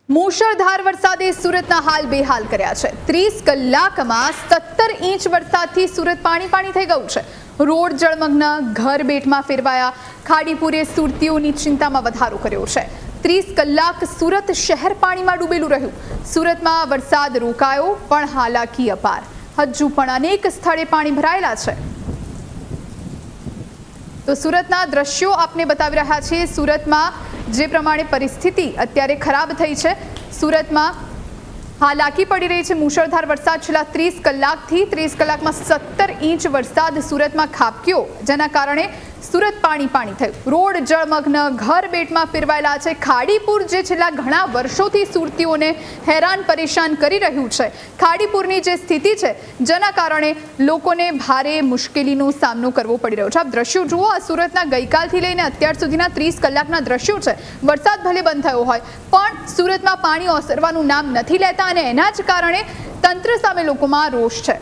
મુશળધાર વરસાદે સુરતના હાલ બેહાલ કર્યા છે। 30 કલાકમાં 17 ઇંચ વરસાદથી સુરત પાણી થઈ ગયું છે। રોડ જળમગ્ન, ઘર બેટમાં ફેરવાયા। ખાડીપુરે સુરતીઓની ચિંતામાં વધારો કર્યો છે। 30 કલાક સુરત શહેર પાણીમાં ડૂબેલું રહ્યું। સુરતમાં વરસાદ રોકાયો પણ હાલાકી અપાર। હજુ પણ અનેક સ્થળે પાણી ભરાયેલા છે। તો સુરતના દ્રશ્યો આપને બતાવી રહ્યા છીએ। સુરતમાં જે પ્રમાણે પરિસ્થિતિ અત્યારે ખરાબ થઈ છે, સુરતમાં હાલાકી પડી રહી છે। મુશળધાર વરસાદ છેલ્લા 30 કલાકથી 30 કલાકમાં 17 ઇંચ વરસાદ સુરતમાં ખાબક્યો, જેના કારણે સુરત પાણી થયું। રોડ જળમગ્ન, ઘર બેટમાં ફેરવાયેલા છે। ખાડીપુર જે છેલ્લા ઘણા વર્ષોથી સુરતીઓને હેરાન પરેશાન કરી રહ્યું છે, ખાડીપુરની જે સ્થિતિ છે, જેના કારણે લોકોને ભારે મુશ્કેલીનો સામનો કરવો પડી રહ્યો છે। આપ દ્રશ્યો જુઓ, આ સુરતના ગઈકાલથી લઈને અત્યાર સુધીના 30 કલાકના દ્રશ્યો છે। વરસાદ ભલે બંધ થયો હોય પણ સુરતમાં પાણી ઓસરવાનું નામ નથી લેતા અને એના જ કારણે તંત્ર સામે લોકોમાં રોષ છે।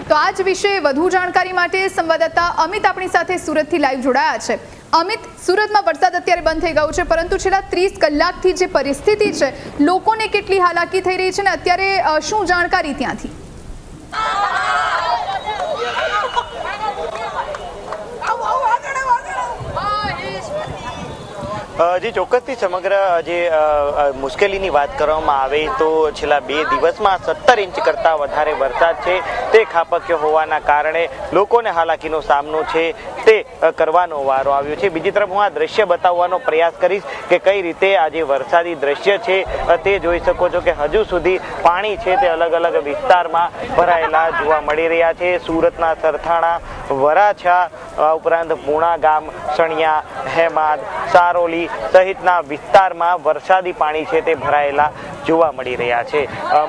તો આજ વિશે વધુ જાણકારી માટે સંવાદદાતા અમિત આપણી સાથે સુરતથી લાઈવ જોડાયા છે। અમિત, સુરતમાં વરસાદ અત્યારે બંધ થઈ ગયો છે, પરંતુ છેલ્લા 30 કલાકથી જે પરિસ્થિતિ છે, લોકોને કેટલી હાલાકી થઈ રહી છે ને અત્યારે શું જાણકારી ત્યાંથી? જે ચોક્કસથી સમગ્ર જે મુશ્કેલીની વાત કરવામાં આવે તો છેલ્લા 2 દિવસમાં 17 ઇંચ કરતાં વધારે વરસાદ છે તે ખાબક્યો હોવાના કારણે લોકોને હાલાકીનો સામનો છે તે કરવાનો વારો આવ્યો છે। બીજી તરફ હું આ દ્રશ્ય બતાવવાનો પ્રયાસ કરીશ કે કઈ રીતે આ જે વરસાદી દ્રશ્ય છે તે જોઈ શકો છો કે હજુ સુધી પાણી છે તે અલગ અલગ વિસ્તારમાં ભરાયેલા જોવા મળી રહ્યા છે। સુરતના સરથાણા, વરાછા ઉપરાંત પૂણા ગામ, સણિયા, હેમાદ, સારોલી સહિતના વિસ્તારમાં વરસાદી પાણી છે તે ભરાયેલા જોવા મળી રહ્યા છે।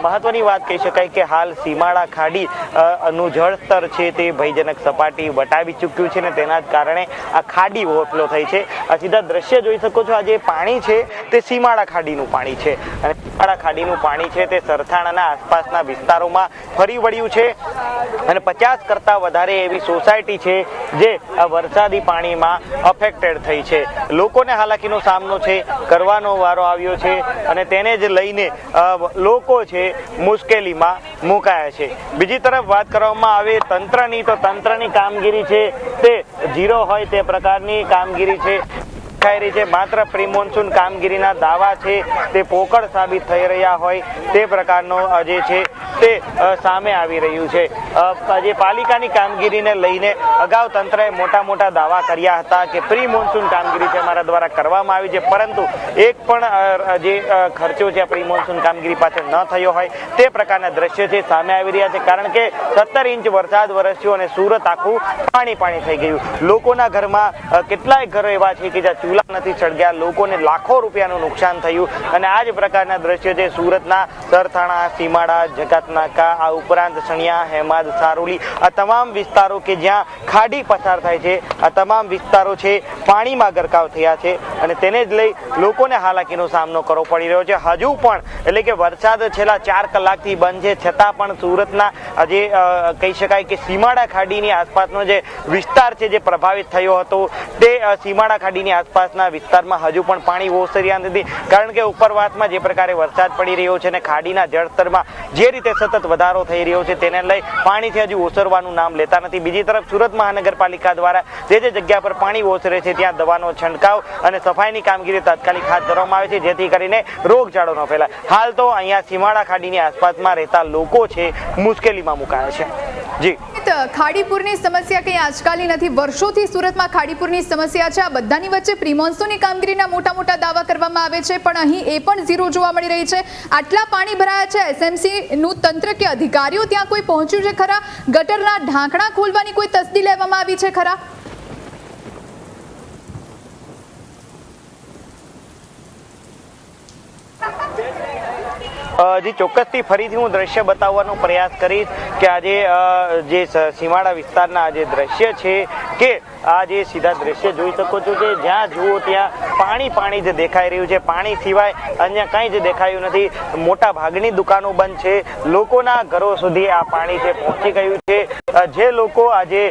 મહત્વની વાત કહી શકાય કે હાલ સીમાડા ખાડી નું જળસ્તર છે તે ભયજનક સપાટી વટાવી ચૂક્યું છે ને તેના જ કારણે આ ખાડી ઓવરફ્લો થઈ છે। આ સીધા દ્રશ્ય જોઈ શકો છો, આ જે પાણી છે તે સીમાડા ખાડીનું પાણી છે અને સીમાડા ખાડીનું પાણી છે તે સરથાણાના આસપાસના વિસ્તારોમાં ફરી વળ્યું છે અને 50 કરતાં વધારે એવી સોસાયટી છે જે આ વરસાદી પાણીમાં અફેક્ટેડ થઈ છે। લોકોને હાલાકીનો સામનો છે કરવાનો વારો આવ્યો છે અને તેને જ લઈને લોકો છે મુશ્કેલીમાં મુકાયા છે। બીજી તરફ વાત કરવામાં આવે તંત્રની, તો તંત્રની કામગીરી છે તે ઝીરો હોય તે પ્રકારની કામગીરી છે થઈ રહી છે। માત્ર પ્રી મોન્સૂન કામગીરીના દાવા છે તે પોકળ સાબિત થઈ રહ્યા હોય તે પ્રકારનો જે છે તે સામે આવી રહ્યું છે। જે પાલિકાની કામગીરીને લઈને અગાઉ તંત્રએ મોટા દાવા કર્યા હતા કે પ્રી મોન્સૂન કામગીરી છે અમારા દ્વારા કરવામાં આવી છે, પરંતુ એક પણ જે ખર્ચો છે પ્રી મોન્સૂન કામગીરી પાછળ ન થયો હોય તે પ્રકારના દ્રશ્ય છે સામે આવી રહ્યા છે। કારણ કે 17 ઇંચ વરસાદ વરસ્યો અને સુરત આખું પાણી થઈ ગયું। લોકોના ઘરમાં કેટલાય ઘરો એવા છે કે જ્યાં ચૂલા નથી સળગ્યા, લોકોને લાખો રૂપિયાનું નુકસાન થયું અને આ જ પ્રકારના દ્રશ્ય છે સુરતના સરથાણા, સીમાડા, જકાતનાકા, આ ઉપરાંત સણિયા, હેમાદ, સારોલી આ તમામ વિસ્તારો કે જ્યાં ખાડી પસાર થાય છે, આ તમામ વિસ્તારો છે પાણીમાં ગરકાવ થયા છે અને તેને જ લઈ લોકોને હાલાકીનો સામનો કરવો પડી રહ્યો છે। હજુ પણ એટલે કે વરસાદ છેલ્લા 4 કલાકથી બંધ છે, છતાં પણ સુરતના જે કહી શકાય કે સીમાડા ખાડીની આસપાસનો જે વિસ્તાર છે જે પ્રભાવિત થયો હતો તે સીમાડા ખાડીની આસપાસના વિસ્તારમાં હજુ પણ પાણી ઓસર્યા નથી। કારણ કે ઉપરવાસમાં જે પ્રકારે વરસાદ પડી રહ્યો છે અને ખાડીના જળસ્તરમાં જે રીતે સતત વધારો થઈ રહ્યો છે તેને લઈ પાણીથી હજુ ઓસરવાનું નામ લેતા નથી। બીજી તરફ સુરત મહાનગરપાલિકા દ્વારા જે જગ્યા પર પાણી ઓસરે છે ત્યાં દવાનો છંટકાવ અને સફાઈની કામગીરી તાત્કાલિક હાથ ધરવામાં આવે છે, જેથી કરીને રોગચાળો ન ફેલાય। હાલ તો અહીંયા સીમાડા ખાડીની આસપાસમાં રહેતા લોકો છે મુશ્કેલીમાં મુકાયા છે। જી, ખાડીપુરની સમસ્યા કંઈ આજકાલની નથી, વર્ષોથી સુરતમાં ખાડીપુરની સમસ્યા છે। આ બધાની વચ્ચે પ્રી મોન્સૂનની કામગીરીના મોટા દાવા કરવામાં આવે છે, પણ અહીં એ પણ ઝીરો જોવા મળી રહી છે। આટલા પાણી ભરાયા છે, એસએમસી નું તંત્ર કે અધિકારીઓ ત્યાં કોઈ પહોંચ્યું છે ખરા? ગટરના ઢાંકણા ખોલવાની કોઈ તસ્દી લેવામાં આવી છે ખરા? જે ચોક્કસથી ફરીથી હું દ્રશ્ય બતાવવાનો પ્રયાસ કરીશ કે આજે જે સીમાડા વિસ્તારના જે દ્રશ્ય છે કે આ જે સીધા દ્રશ્ય જોઈ શકો છો કે જ્યાં જુઓ ત્યાં પાણી જ દેખાઈ રહ્યું છે. પાણી સિવાય અન્ય કંઈ જ દેખાયું નથી. મોટા ભાગની દુકાનો બંધ છે. લોકોના ઘરો સુધી આ પાણી છે પહોંચી ગયું છે. જે લોકો આજે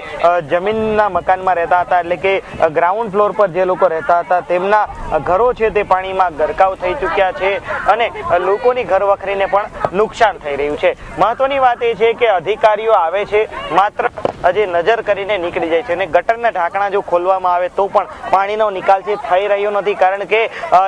જમીનના મકાનમાં રહેતા હતા, એટલે કે ગ્રાઉન્ડ ફ્લોર પર જે લોકો રહેતા હતા, તેમના ઘરો છે તે પાણીમાં ગરકાવ થઈ ચૂક્યા છે અને લોકોની ઘર વખરીને પણ નુકસાન થઈ રહ્યું છે. મહત્વની વાત એ છે કે અધિકારીઓ આવે છે, માત્ર જે નજર કરીને નીકળી જાય છે અને ગટરના ઢાંકણા જો ખોલવામાં આવે તો પણ પાણીનો નિકાલ છે થઈ રહ્યો નથી. કારણ કે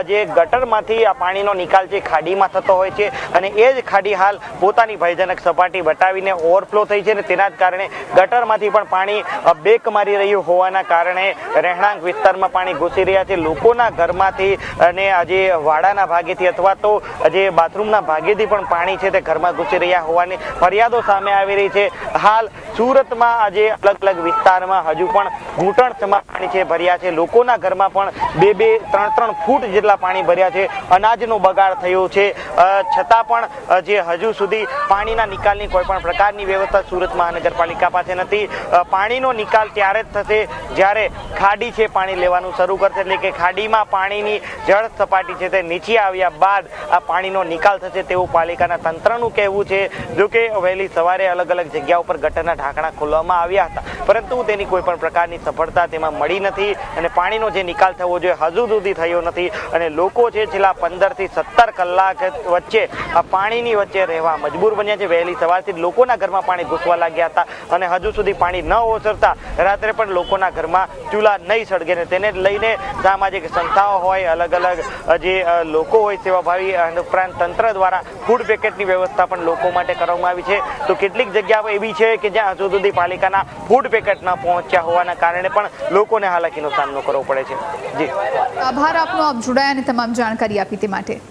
જે ગટરમાંથી આ પાણીનો નિકાલ છે ખાડીમાં થતો હોય છે અને એ જ ખાડી હાલ પોતાની ભયજનક સપાટી બતાવીને ઓવરફ્લો થઈ છે અને તેના જ કારણે ગટરમાંથી પણ પાણી બેક મારી રહ્યું હોવાના કારણે રહેણાંક વિસ્તારમાં પાણી ઘૂસી રહ્યા છે. લોકોના ઘરમાંથી અને આજે વાડાના ભાગેથી અથવા તો જે બાથરૂમના ભાગેથી પણ પાણી છે તે ઘરમાં ઘૂસી રહ્યા હોવાની ફરિયાદો સામે આવી રહી છે. હાલ સુરતમાં આજે અલગ અલગ વિસ્તારમાં હજુ પણ ઘૂંટણ સમા પાણી છે ભર્યા છે. લોકોના ઘરમાં પણ 2-3 ફૂટ જેટલા પાણી ભર્યા છે. અનાજનો બગાડ થયો છે, છતાં પણ જે હજુ સુધી પાણીના નિકાલની કોઈ પણ પ્રકારની વ્યવસ્થા સુરત મહાનગરપાલિકા પાસે નથી. પાણીનો નિકાલ ત્યારે જ થશે જ્યારે ખાડી છે પાણી લેવાનું શરૂ કરશે, એટલે કે ખાડીમાં પાણીની જળ સપાટી છે તે નીચે આવ્યા બાદ આ પાણીનો નિકાલ થશે તેવું પાલિકાના તંત્રનું કહેવું છે. જો કે વહેલી સવારે અલગ અલગ જગ્યા ઉપર ગટરના ઢાંકણા ખોલવામાં આવ્યા હતા, પરંતુ તેની કોઈ પણ પ્રકારની સફળતા તેમાં મળી નથી અને પાણીનો જે નિકાલ થવો જોઈએ હજુ સુધી થયો નથી અને લોકો છે છેલ્લા 15 થી 17 કલાક વચ્ચે આ પાણીની વચ્ચે રહેવા મજબૂર બન્યા છે. વહેલી સવારથી લોકોના ઘરમાં પાણી ઘૂસવા લાગ્યા હતા અને હજુ સુધી પાણી ન ઓસરતા રાત્રે પણ લોકોના ઘરમાં ચૂલા નહીં સળગે ને તેને લઈને સામાજિક સંસ્થાઓ હોય, અલગ અલગ જે લોકો હોય, સેવાભાવી ઉપરાંત તંત્ર દ્વારા ફૂડ પેકેટની વ્યવસ્થા પણ લોકો માટે કરવામાં આવી છે. તો કેટલીક જગ્યાઓ એવી છે કે જ્યાં હજુ સુધી પાલિકાના ફૂડ પેકેટ ન પહોંચ્યા હોવાના કારણે પણ લોકોને હાલાકીનો સામનો કરવો પડે છે. જી આભાર આપનો, આપ જોડાયા અને તમામ જાણકારી આપી તે માટે.